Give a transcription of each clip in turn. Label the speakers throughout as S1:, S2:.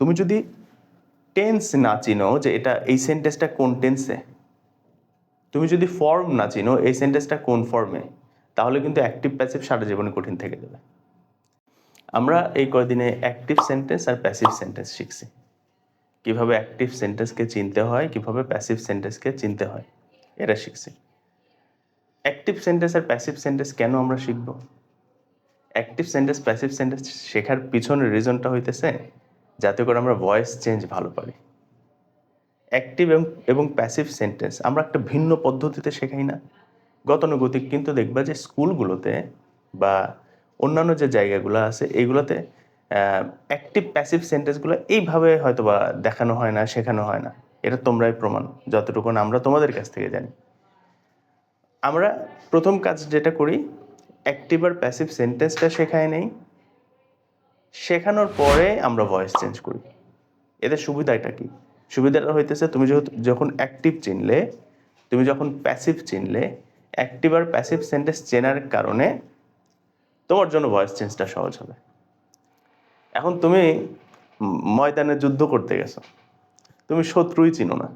S1: তুমি যদি টেন্স না চিনো যে এটা এই সেন্টেন্সটা কোন টেন্সে, তুমি যদি ফর্ম না চিনো এই সেন্টেন্সটা কোন ফর্মে, তাহলে কিন্তু অ্যাক্টিভ প্যাসিভ সারা জীবনে কঠিন থেকে যাবে। আমরা এই কয়দিনে অ্যাক্টিভ সেন্টেন্স আর প্যাসিভ সেন্টেন্স শিখছি, কিভাবে অ্যাক্টিভ সেন্টেন্সকে চিনতে হয়, কিভাবে প্যাসিভ সেন্টেন্সকে চিনতে হয়, এটা শিখছি। অ্যাক্টিভ সেন্টেন্স আর প্যাসিভ সেন্টেন্স কেন আমরা শিখব? অ্যাক্টিভ সেন্টেন্স প্যাসিভ সেন্টেন্স শেখার পিছনের রিজনটা হইতেছে যাতে করে আমরা ভয়েস চেঞ্জ ভালো পারি। অ্যাক্টিভ এবং প্যাসিভ সেন্টেন্স আমরা একটা ভিন্ন পদ্ধতিতে শেখাই না, গতানুগতিক, কিন্তু দেখবা যে স্কুলগুলোতে বা অন্যান্য যে জায়গাগুলো আছে এইগুলোতে অ্যাক্টিভ প্যাসিভ সেন্টেন্সগুলো এইভাবে হয়তো বা দেখানো হয় না, শেখানো হয় না। এটা তোমরাই প্রমাণ, যতটুকু আমরা তোমাদের কাছ থেকে জানি। আমরা প্রথম কাজ যেটা করি, অ্যাক্টিভ আর প্যাসিভ সেন্টেন্সটা শেখায় নেই, শেখানোর পরে আমরা ভয়েস চেঞ্জ করি। এতে সুবিধাটা কি? সুবিধাটা হইতেছে তুমি যখন অ্যাক্টিভ চিনলে, তুমি যখন প্যাসিভ চিনলে, অ্যাক্টিভ আর প্যাসিভ সেন্টেন্স চেনার কারণে তোমার জন্য ভয়েস চেঞ্জটা সহজ হবে। এখন তুমি ময়দানে যুদ্ধ করতে গেছো, তুমি শত্রুই চিনো না,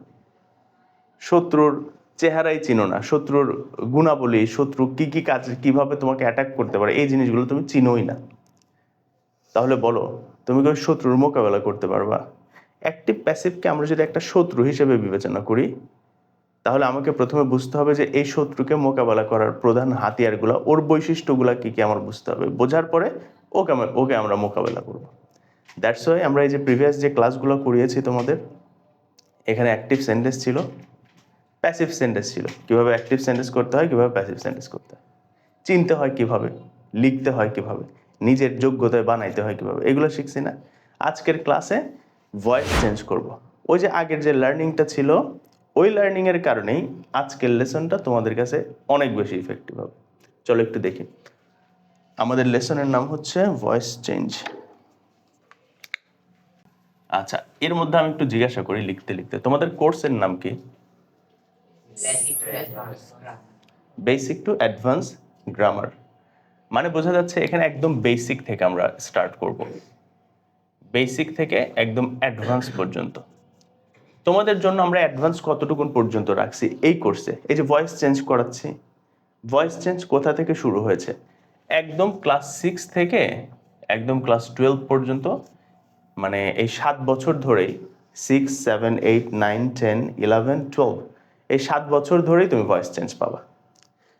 S1: শত্রুর চেহারাই চিনো না, শত্রুর গুণাবলী, শত্রু কি কি কাজ, কিভাবে তোমাকে অ্যাটাক করতে পারে, এই জিনিসগুলো তুমি চিনোই না। তাহলে বলো তুমি কি শত্রুর মোকাবেলা করতে পারবা? অ্যাক্টিভ প্যাসিভকে আমরা যদি একটা শত্রু হিসেবে বিবেচনা করি, তাহলে আমাকে প্রথমে বুঝতে হবে যে এই শত্রুকে মোকাবেলা করার প্রধান হাতিয়ারগুলো, ওর বৈশিষ্ট্যগুলো কি কি আমার বুঝতে হবে। বোঝার পরে ওকে আমরা মোকাবেলা করব। দ্যাটস ওয়াই আমরা এই যে প্রিভিয়াস যে ক্লাসগুলো করিয়েছি তোমাদের, এখানে অ্যাক্টিভ সেন্টেন্স ছিল, প্যাসিভ সেন্টেন্স ছিল, কিভাবে অ্যাক্টিভ সেন্টেন্স করতে হয়, কিভাবে প্যাসিভ সেন্টেন্স করতে হয়, চিনতে হয় কিভাবে, লিখতে হয় কিভাবে, নিজের যোগ্যতায় বানাইতে হয় কিভাবে, এগুলো শিখছি না। আজকের ক্লাসে ভয়েস চেঞ্জ করব। ওই যে আগের যে লার্নিংটা ছিল, ওই লার্নিংয়ের কারণেই আজকের লেসনটা তোমাদের কাছে অনেক বেশি ইফেক্টিভ হবে। চলো একটু দেখি। আমাদের লেসনের নাম হচ্ছে ভয়েস চেঞ্জ। আচ্ছা, এর মধ্যে আমি একটু জিজ্ঞাসা করি লিখতে লিখতে, তোমাদের কোর্সের নাম কি? Basic to advance grammar. মানে বোঝা যাচ্ছে এখানে একদম বেসিক থেকে আমরা স্টার্ট করব, বেসিক থেকে একদম অ্যাডভান্স পর্যন্ত। তোমাদের জন্য আমরা অ্যাডভান্স কতটুকুন পর্যন্ত রাখছি এই কোর্সে? এই যে ভয়েস চেঞ্জ করাচ্ছি, ভয়েস চেঞ্জ কোথা থেকে শুরু হয়েছে? একদম ক্লাস 6 থেকে একদম ক্লাস 12 পর্যন্ত, মানে এই 7 বছর ধরেই, 6, 7, 8, 9, 10, 11, 12, এই 7 বছর ধরেই তুমি ভয়েস চেঞ্জ পাবা।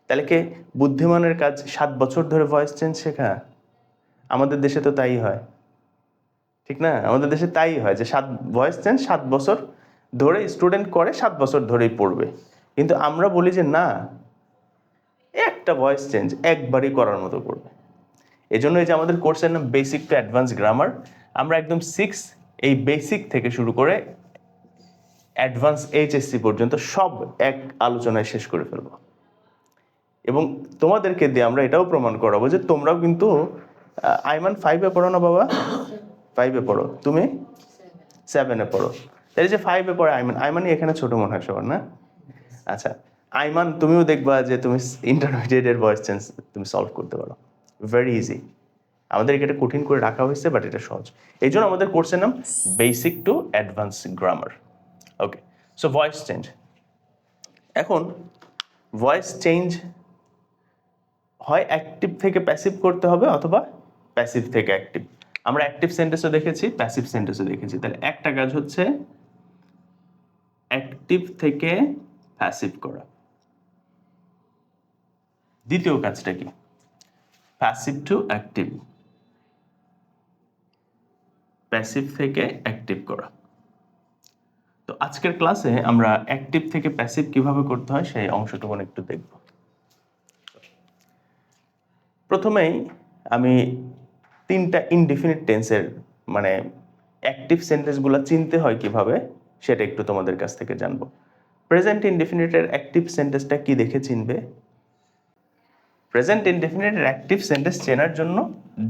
S1: তাহলে কি বুদ্ধিমানের কাজ 7 বছর ধরে ভয়েস চেঞ্জ শেখা? আমাদের দেশে তো তাই হয়, ঠিক না? আমাদের দেশে তাই হয় যে ভয়েস চেঞ্জ 7 বছর ধরে স্টুডেন্ট করে, 7 বছর ধরেই পড়বে। কিন্তু আমরা বলি যে না, একটা ভয়েস চেঞ্জ একবারই করার মতো করবে। এই জন্য এই যে আমাদের কোর্সের নাম বেসিক টু অ্যাডভান্স গ্রামার। আমরা একদম 6, এই বেসিক থেকে শুরু করে অ্যাডভান্স এইচএসসি পর্যন্ত সব এক আলোচনায় শেষ করে ফেলবো। এবং তোমাদেরকে দিয়ে আমরা এটাও প্রমাণ করাবো যে তোমরাও কিন্তু, আইমান 5-এ পড়ো না বাবা? 5-এ পড়ো, তুমি 7-এ পড়ো। তাই যে 5-এ পড়ে আইমানই এখানে ছোট মনে হয় সবার, না? আচ্ছা, আইমান তুমিও দেখবা যে তুমি ইন্টারমিডিয়েটের ভয়েস চেঞ্জ তুমি সলভ করতে পারো, ভেরি ইজি। আমাদের এটা কঠিন করে রাখা হয়েছে, বাট এটা সহজ। এই জন্য আমাদের কোর্সের নাম basic to advance grammar. Okay, so voice change. এখন ভয়েস চেঞ্জ হয় অ্যাক্টিভ থেকে প্যাসিভ করতে হবে, অথবা প্যাসিভ থেকে অ্যাক্টিভ। আমরা অ্যাক্টিভ সেন্টেন্সও দেখেছি, প্যাসিভ সেন্টেন্সও দেখেছি। তাহলে একটা কাজ হচ্ছে অ্যাক্টিভ থেকে প্যাসিভ করা। দ্বিতীয় কাজটা কি? প্যাসিভ টু অ্যাক্টিভ, প্যাসিভ থেকে অ্যাক্টিভ করা। তো আজকের ক্লাসে আমরা অ্যাক্টিভ থেকে প্যাসিভ কিভাবে করতে হয় সেই অংশটুকু একটু দেখব। প্রথমেই আমি 3টা ইনডিফিনিট টেন্সের, মানে অ্যাক্টিভ সেন্টেন্সগুলো চিনতে হয় কিভাবে সেটা একটু তোমাদের কাছ থেকে জানবো। প্রেজেন্ট ইনডিফিনিটের অ্যাক্টিভ সেন্টেন্সটা কি দেখে চিনবে? প্রেজেন্ট ইনডিফিনিটের অ্যাক্টিভ সেন্টেন্স চেনার জন্য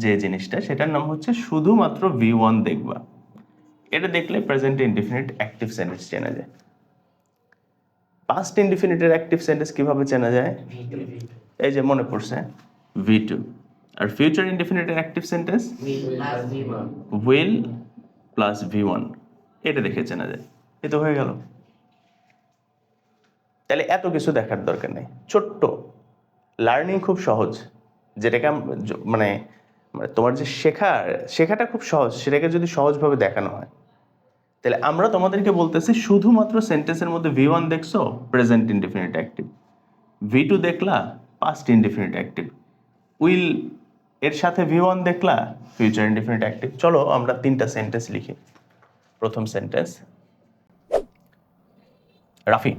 S1: যে জিনিসটা, সেটার নাম হচ্ছে শুধুমাত্র V1 দেখবা। এটা দেখলে প্রেজেন্ট ইনডিফিনিট অ্যাক্টিভ সেন্টেন্স চেনা যায়। পাস্ট ইনডিফিনিটের অ্যাক্টিভ সেন্টেন্স কিভাবে চেনা যায়? এই যে মনে পড়ছে, V2। আর ফিউচার ইনডিফিনিটের active sentence will plus V1, এটা দেখে চেনা যায়। এ তো হয়ে গেল। তাহলে এত কিছু দেখার দরকার নেই, ছোট্ট লার্নিং খুব সহজ, যেটাকে মানে তোমার যে শেখাটা খুব সহজ, সেটাকে যদি সহজভাবে দেখানো হয়, তাহলে আমরা তোমাদেরকে বলতেছি শুধুমাত্র সেন্টেন্সের মধ্যে V1 দেখছো, প্রেজেন্ট ইনডিফিনিট অ্যাক্টিভ, V2 দেখলা, পাস্ট ইনডিফিনিট অ্যাক্টিভ, উইল এর সাথে V1 দেখলা, ফিউচার ইনডিফিনিট অ্যাক্টিভ। চলো আমরা 3টা সেন্টেন্স লিখি। প্রথম sentence, Rafi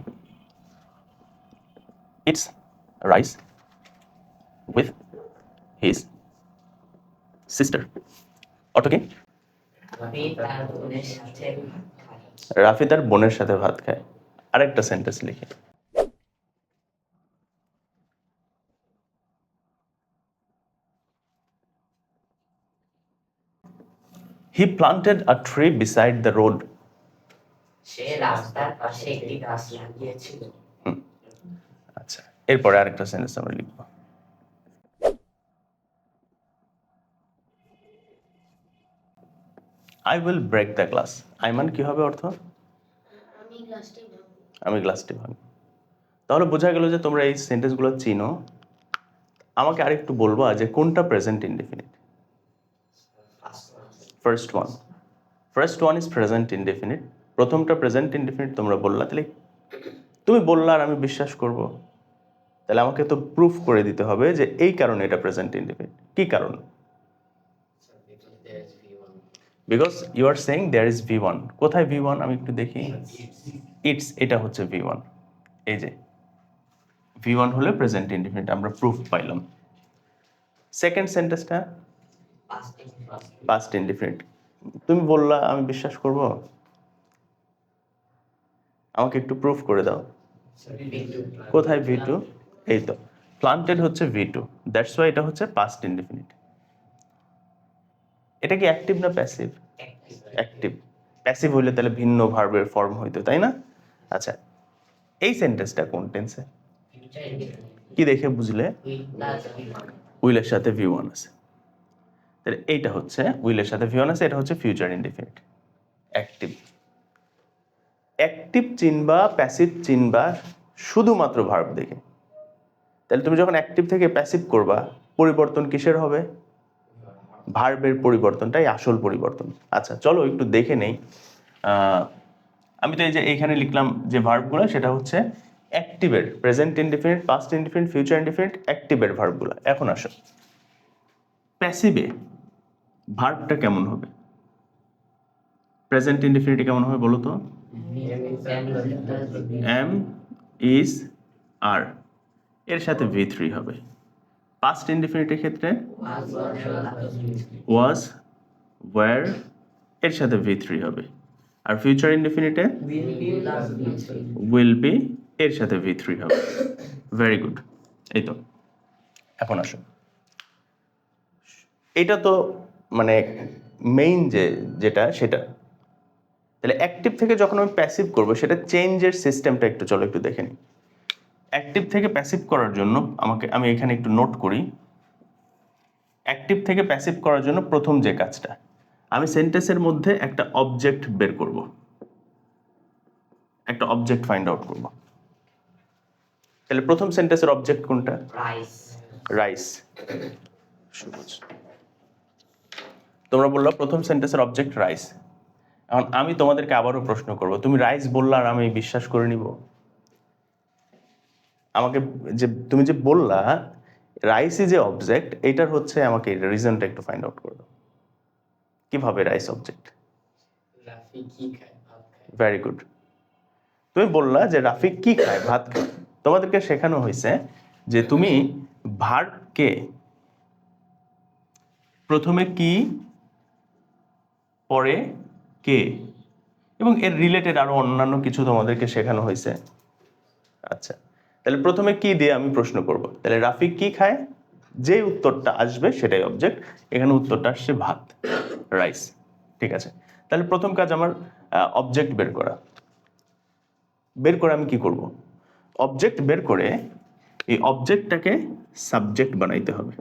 S1: eats rice with his sister. অর্থ কি? রাফি তার বোনের সাথে ভাত খায়। আরেকটা সেন্টেন্স লিখি। He planted a tree beside the road.
S2: সে রাস্তার পাশে একটি গাছ লাগিয়েছিল।
S1: আচ্ছা, এরপরে আরেকটা সেন্টেন্স আমরা লিখব। I will break the glass. Ayman কি হবে অর্থ? আমি গ্লাসটি ভাঙব। তাহলে বোঝা গেল যে তোমরা এই সেন্টেন্সগুলো চিনো। আমাকে আরেকটু বলবা যে কোনটা present indefinite? First one is present indefinite. প্রথমটা প্রেজেন্ট ইনডিফিনিট তোমরা বললা, তাহলে তুমি বললা আর আমি বিশ্বাস করব? তাহলে আমাকে তো প্রুফ করে দিতে হবে যে এই কারণে এটা প্রেজেন্ট ইনডিফিনিট। কি কারণ? Because you are saying there is V1। কোথায় V1 আমি একটু দেখি। ইটস, এটা হচ্ছে V1। এই যে V1 হলে প্রেজেন্ট ইনডিফিনিট, আমরা প্রুফ পাইলাম। সেকেন্ড সেন্টেন্সটা পাস্ট ইনডিফিনিট। তুমি বললা, আমি বিশ্বাস করব? আমাকে একটু প্রুফ করে দাও। কোথায় V2? এই তো প্লান্টেড হচ্ছে V2, দ্যাটস ওয়াই এটা হচ্ছে পাস্ট ইনডিফিনিট। এটা কি অ্যাক্টিভ না প্যাসিভ? অ্যাক্টিভ। প্যাসিভ হইলে তাহলে ভিন্ন ভার্বের ফর্ম হইতো, তাই না? আচ্ছা, এই সেন্টেন্সটা কোন টেন্সে? কি দেখে বুঝলে? উইলের সাথে V1 আছে। তাহলে এইটা হচ্ছে উইলের সাথে V1 আছে, এটা হচ্ছে ফিউচার ইনডিফিনিট, অ্যাক্টিভ। অ্যাক্টিভ চিনবা, প্যাসিভ চিনবা শুধুমাত্র ভার্ব দেখে। তাহলে তুমি যখন অ্যাক্টিভ থেকে প্যাসিভ করবা, পরিবর্তন কিসের হবে? ভার্বের পরিবর্তনটাই আসল পরিবর্তন। আচ্ছা চলো একটু দেখে নেই। আমি তো এই যে এইখানে লিখলাম যে ভার্বগুলো, সেটা হচ্ছে অ্যাক্টিভের present indefinite, past indefinite, future indefinite, অ্যাক্টিভের ভার্বগুলো। এখন আসো প্যাসিভে ভার্বটা কেমন হবে? প্রেজেন্ট ইনডিফিনিটে কেমন হবে বলো তো? এম, ইজ, আর, এর সাথে V3 হবে। পাস্ট ইনডিফিনিটের ক্ষেত্রে ওয়াজ, ওয়্যার, এর সাথে V3 হবে। আর ফিউচার ইনডিফিনিটে উইল বি, এর সাথে V3 হবে। Very good. এই তো। এখন আসো, এটা তো মানে মেইন যেটা সেটা। তাহলে অ্যাক্টিভ থেকে যখন আমি প্যাসিভ করবো, সেটা চেঞ্জের সিস্টেমটা একটু চলো একটু দেখে নিই। অ্যাক্টিভ থেকে প্যাসিভ করার জন্য আমি এখানে একটু নোট করি। অ্যাক্টিভ থেকে প্যাসিভ করার জন্য প্রথম যে কাজটা, আমি সেন্টেন্সের মধ্যে একটা অবজেক্ট বের করব, একটা অবজেক্ট ফাইন্ড আউট করব। তাহলে প্রথম সেন্টেন্সের অবজেক্ট কোনটা? রাইস। সবুজ। তোমরা বললো প্রথম সেন্টেন্সের অবজেক্ট রাইস। এখন আমি তোমাদেরকে আবারও প্রশ্ন করব, তুমি রাইস বললা আর আমি বিশ্বাস করে নিব? আমাকে তুমি যে বললা রাইসই যে অবজেক্ট, এইটার হচ্ছে আমাকে রিজনটা একটু ফাইন্ড আউট করে দাও। কিভাবে রাইস অবজেক্ট? Very good. তুমি বললা যে রাফি কি খায়? ভাত খায়। তোমাদেরকে শেখানো হয়েছে যে তুমি ভার্বকে প্রথমে কি, পরে কে, এবং এর রিলেটেড আরো অন্যান্য কিছু তোমাদেরকে শেখানো হয়েছে। আচ্ছা, তাহলে প্রথমে কি দিয়ে আমি প্রশ্ন করব। তাহলে রাফি কি খায়, যে উত্তরটা আসবে সেটাই অবজেক্ট। এখানে উত্তরটা আসছে ভাত, রাইস। ঠিক আছে, তাহলে প্রথম কাজ আমার অবজেক্ট বের করা। বের করে আমি কি করব? অবজেক্ট বের করে এই অবজেক্টটাকে সাবজেক্ট বানাইতে হবে।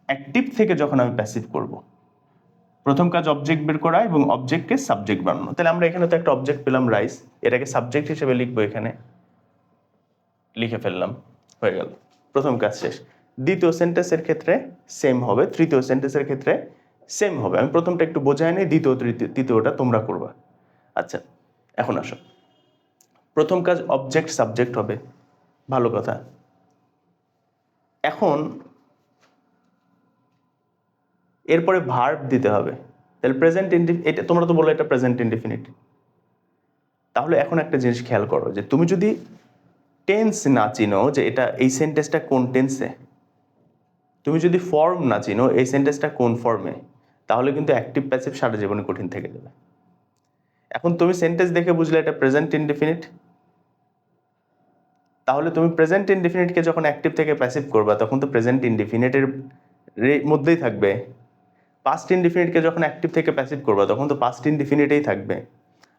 S1: অ্যাক্টিভ থেকে যখন আমি প্যাসিভ করব, প্রথম কাজ অবজেক্ট বের করা এবং অবজেক্টকে সাবজেক্ট বানানো। তাহলে আমরা এখানে তো একটা অবজেক্ট পেলাম রাইস, এটাকে সাবজেক্ট হিসেবে লিখবো, এখানে লিখে ফেললাম, হয়ে গেল, প্রথম কাজ শেষ। দ্বিতীয় সেন্টেন্সের ক্ষেত্রে সেম হবে, তৃতীয় সেন্টেন্সের ক্ষেত্রে সেম হবে। আমি প্রথমটা একটু বোঝাই নেই, তৃতীয়টা তোমরা করবা। আচ্ছা, এখন আসো, প্রথম কাজ অবজেক্ট সাবজেক্ট হবে, ভালো কথা। এখন এরপরে ভার্ব দিতে হবে। তাহলে প্রেজেন্ট এটা তোমরা তো বলো এটা প্রেজেন্ট ইনডিফিনিট। তাহলে এখন একটা জিনিস খেয়াল করো, যে তুমি যদি টেন্স না চিনো যে এটা এই সেন্টেন্সটা কোন টেন্সে, তুমি যদি ফর্ম না চিনো এই সেন্টেন্সটা কোন ফর্মে, তাহলে কিন্তু অ্যাক্টিভ প্যাসিভ সারা জীবনে কঠিন থেকে যাবে। এখন তুমি সেন্টেন্স দেখে বুঝলে এটা প্রেজেন্ট ইনডিফিনিট, তাহলে তুমি প্রেজেন্ট ইনডিফিনিটকে যখন অ্যাক্টিভ থেকে প্যাসিভ করবা তখন তো প্রেজেন্ট ইনডিফিনিটের মধ্যেই থাকবে। পাস্ট ইনডিফিনিটকে যখন অ্যাক্টিভ থেকে প্যাসিভ করবা তখন তো পাস্ট ইনডিফিনিটেই থাকবে।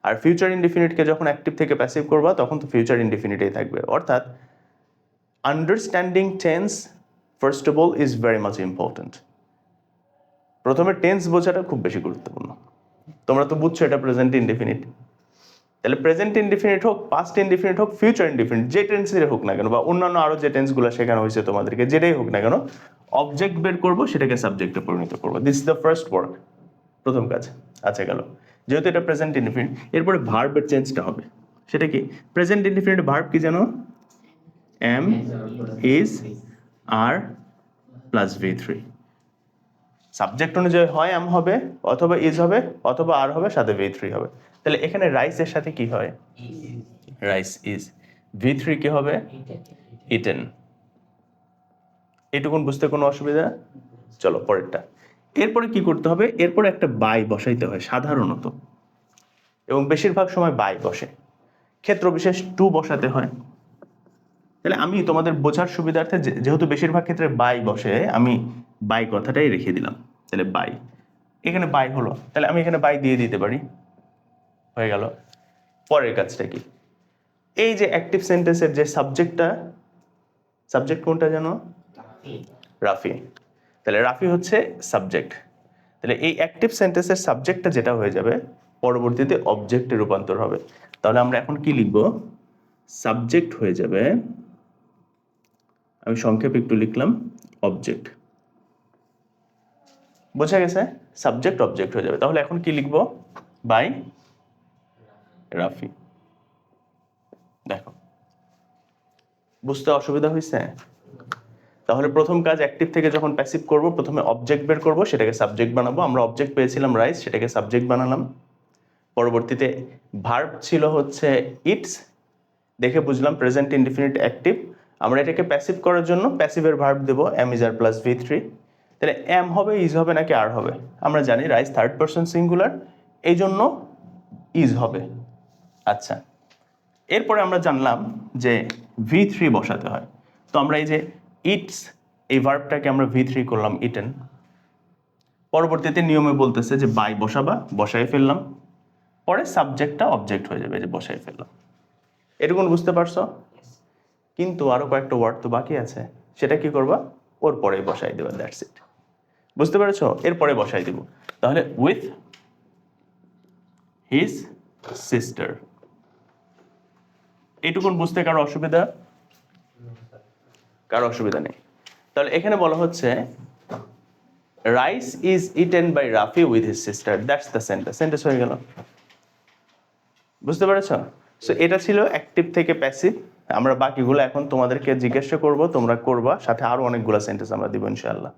S1: আর ফিউচার ইনডিফিনিটকে যখন অ্যাক্টিভ থেকে প্যাসিভ করবা তখন তো ফিউচার ইনডিফিনিটেই থাকবে। অর্থাৎ understanding tense first of all is very much important. প্রথমে টেন্স বোঝাটা খুব বেশি গুরুত্বপূর্ণ। তোমরা তো বুঝছো এটা প্রেজেন্ট ইনডিফিনিট, তাহলে প্রেজেন্ট ইনডিফিনিট হোক, পাস্ট ইনডিফিনিট হোক, ফিউচার ইনডিফিনিট, যে টেন্সের হোক না কেন, বা অন্যান্য আরও যে টেন্সগুলো শেখানো হয়েছে তোমাদেরকে, যেটাই হোক না কেন, অবজেক্ট বের করবো, সেটাকে সাবজেক্টে পরিণত করবো। This is the first work, প্রথম কাজ। আচ্ছা গেল, যেহেতু এটা প্রেজেন্ট ইনডিফিনিট, এরপরে ভার্বের চেঞ্জটা হবে। সেটা কি? প্রেজেন্ট ইনডিফিনিট ভার্ব কি জানো? Am, is, are plus V3। Subject অনুযায়ী হয় এম হবে, অথবা ইজ হবে, অথবা আর হবে, সাথে V3 হবে। তাহলে এখানে রাইসের সাথে কি হয়? Rice is. V3 কি হবে? ইটেন। এটুকুন বুঝতে কোনো অসুবিধা? চলো পরেরটা। এরপরে কি করতে হবে? এরপরে একটা বাই বসাইতে হয় সাধারণত, এবং বেশিরভাগ সময় বাই বসে, ক্ষেত্র বিশেষ টু বসাতে হয়। তাহলে আমি তোমাদের বোঝার সুবিধার্থে, যেহেতু বেশিরভাগ ক্ষেত্রে বাই বসে, আমি বাই কথাটাই রেখে দিলাম। তাহলে বাই, এখানে বাই হলো, তাহলে আমি এখানে বাই দিয়ে দিতে পারি, হয়ে গেল। পরের কাজটা কি? এই যে অ্যাক্টিভ সেন্টেন্সের যে সাবজেক্টটা, সাবজেক্ট কোনটা জানো? রাফি। তাহলে রাফি হচ্ছে সাবজেক্ট। তাহলে এই অ্যাক্টিভ সেন্টেন্সের সাবজেক্টটা যেটা হয়ে যাবে, পরবর্তীতে অবজেক্টে রূপান্তর হবে। তাহলে আমরা এখন কি লিখব? সাবজেক্ট হয়ে যাবে, আমি সংক্ষেপে একটু লিখলাম, অবজেক্ট। বোঝা গেছে? সাবজেক্ট অবজেক্ট হয়ে যাবে। তাহলে এখন কি লিখব? বাই রাফি। দেখো, বুঝতে অসুবিধা হয়েছে? তাহলে প্রথম কাজ অ্যাক্টিভ থেকে যখন প্যাসিভ করব, প্রথমে অবজেক্ট বের করব, সেটাকে সাবজেক্ট বানাবো। আমরা অবজেক্ট পেয়েছিলাম রাইস, সেটাকে সাবজেক্ট বানালাম। পরবর্তীতে ভার্ব ছিল হচ্ছে ইটস, দেখে বুঝলাম প্রেজেন্ট ইনডিফিনিট অ্যাক্টিভ। আমরা এটাকে প্যাসিভ করার জন্য প্যাসিভের ভার্ব দেব, am is are plus V3। তাহলে এম হবে, ইজ হবে, নাকি আর হবে? আমরা জানি রাইস থার্ড পারসন সিঙ্গুলার, এই জন্য ইজ হবে। আচ্ছা, এরপরে আমরা জানলাম যে V3 বসাতে হয়। তো আমরা এই যে ইটস, এই ভার্বটাকে আমরা V3 করলাম, ইটেন। পরবর্তীতে নিয়মে বলতেছে যে বাই বসাবা, বসাই ফেললাম। পরে সাবজেক্টটা অবজেক্ট হয়ে যাবে, যে বসাই ফেললাম। এটুকুন বুঝতে পারছো? কিন্তু আরো কয়েকটা ওয়ার্ড তো বাকি আছে, সেটা কি করবা? ওর পরে বসাই দেবা, দ্যাটস ইট। বুঝতে পেরেছো? এরপরে বসাই দেব। তাহলে উইথ হিজ সিস্টার। এইটুকুন বুঝতে কারো অসুবিধা? কারো অসুবিধা নেই। তাহলে এখানে বলা হচ্ছে rice is eaten by Rafi with his sister, that's the sentence. Sentence হয়ে গেল। বুঝতে পেরেছো? সো এটা ছিল অ্যাক্টিভ থেকে প্যাসিভ। আমরা বাকিগুলো এখন তোমাদেরকে জিজ্ঞাসা করব, তোমরা করবা, সাথে আরো অনেকগুলো সেন্টেন্স আমরা দিব ইনশাআল্লাহ।